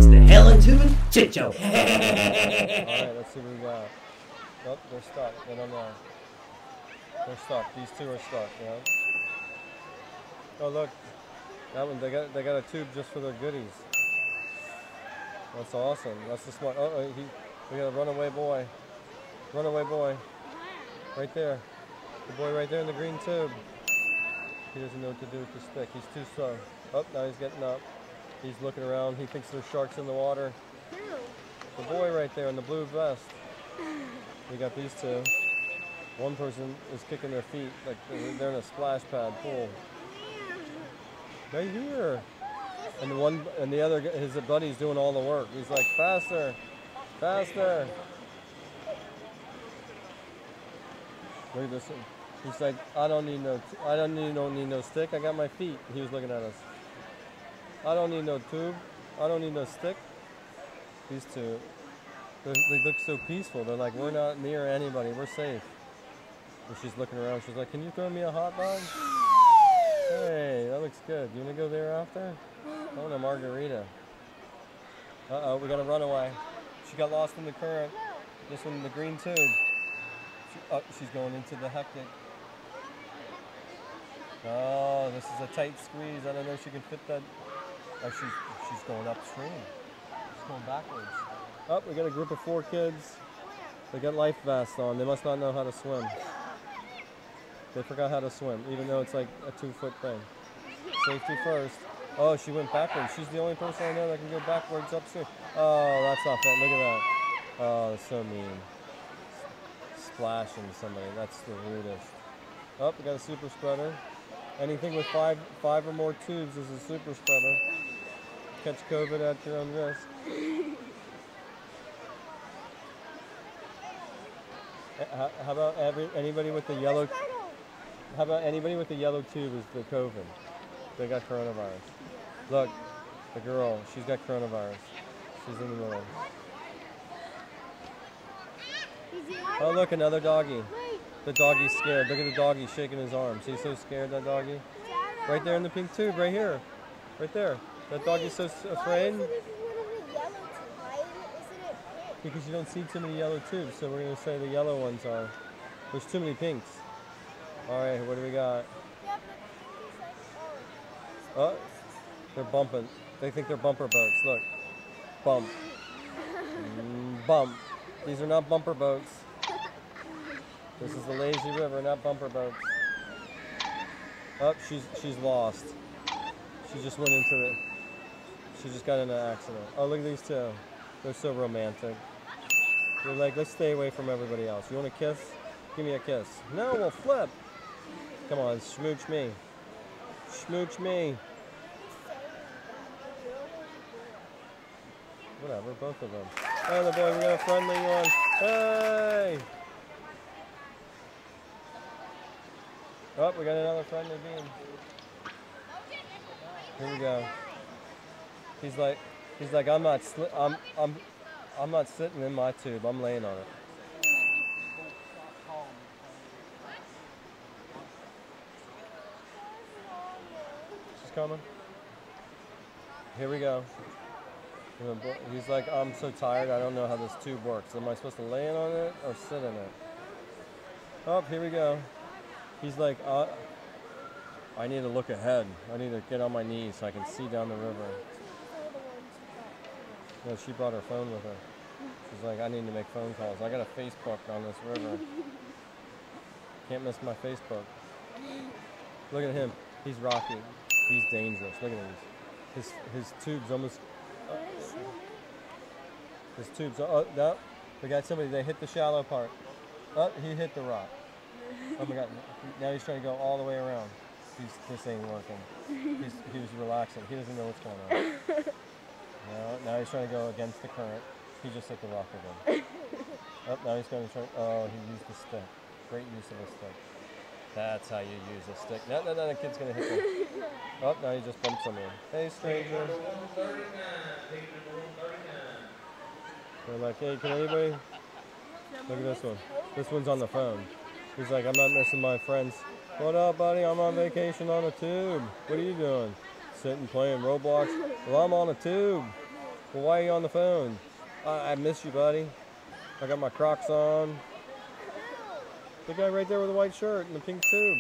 It's the Helen Tubing Chit Show. Alright, let's see what we got. Nope, they're stuck. They don't know. They're stuck. These two are stuck, you know? Oh look, that one, they got a tube just for their goodies. That's awesome. That's the smart. Oh, we got a runaway boy. Runaway boy. Right there. The boy right there in the green tube. He doesn't know what to do with the stick. He's too slow. Oh, now he's getting up. He's looking around. He thinks there's sharks in the water. The boy right there in the blue vest. We got these two. One person is kicking their feet like they're in a splash pad pool. Right here. And the other, his buddy's doing all the work. He's like, faster, faster. Look at this one. He's like, I don't need no stick. I got my feet. He was looking at us. I don't need no tube. I don't need no stick. These two, they look so peaceful. They're like, we're not near anybody. We're safe. And she's looking around. She's like, can you throw me a hot dog? Hey, that looks good. You want to go there after? I want a margarita. Uh-oh, we got a runaway. She got lost in the current. This one in the green tube. She's going into the hectic. Oh, this is a tight squeeze. I don't know if she can fit that. Oh, she's going upstream. She's going backwards. Oh, we got a group of 4 kids. They got life vests on. They must not know how to swim. They forgot how to swim, even though it's like a 2-foot thing. Safety first. Oh, she went backwards. She's the only person I know that can go backwards upstream. Oh, that's not fair. Look at that. Oh, that's so mean. Splashing somebody. That's the rudest. Oh, we got a super spreader. Anything with five or more tubes is a super spreader. Catch COVID at your own risk. How about anybody with the yellow? How about anybody with the yellow tube is the COVID? They got coronavirus. Look, the girl, she's got coronavirus. She's in the middle. Oh look, another doggy. The doggy's scared. Look at the doggy shaking his arms. He's so scared, that doggy. Right there in the pink tube, right here. Right there. That doggy's so afraid. Because you don't see too many yellow tubes, so we're going to say the yellow ones are. There's too many pinks. Alright, what do we got? Oh, they're bumping. They think they're bumper boats. Look. Bump. Bump. These are not bumper boats. This is the lazy river, not bumper boats. Oh, she's lost. She just went into the... She just got in an accident. Oh, look at these two. They're so romantic. They're like, let's stay away from everybody else. You want a kiss? Give me a kiss. No, we'll flip. Come on, smooch me. Smooch me. Whatever, both of them. Oh, the boy, we got a friendly one. Hey! Oh, we got another friendly beam. Here we go. He's like, I'm not sitting in my tube. I'm laying on it. She's coming. Here we go. He's like, I'm so tired. I don't know how this tube works. Am I supposed to lay on it or sit in it? Oh, here we go. He's like, I need to look ahead. I need to get on my knees so I can see down the river. No, she brought her phone with her. She's like, I need to make phone calls. I got a Facebook on this river. Can't miss my Facebook. Look at him. He's rocky. He's dangerous. Look at him. His tube's almost... His tubes... Oh, no. We got somebody. They hit the shallow part. Oh, he hit the rock. Oh my God. Now he's trying to go all the way around. This ain't working. He was relaxing. He doesn't know what's going on. No, now he's trying to go against the current. He just hit the rock again. Oh, now he's going to try. Oh, he used the stick. Great use of a stick. That's how you use a stick. No, the kid's going to hit him. Oh, now he just bumped somebody. Hey, stranger. They're like, hey, can anybody? Look at this one. This one's on the phone. He's like, I'm not missing my friends. What up, buddy? I'm on vacation on a tube. What are you doing? Sitting playing Roblox? Well, I'm on a tube. Well, why are you on the phone? I miss you, buddy. I got my Crocs on. The guy right there with the white shirt and the pink tube.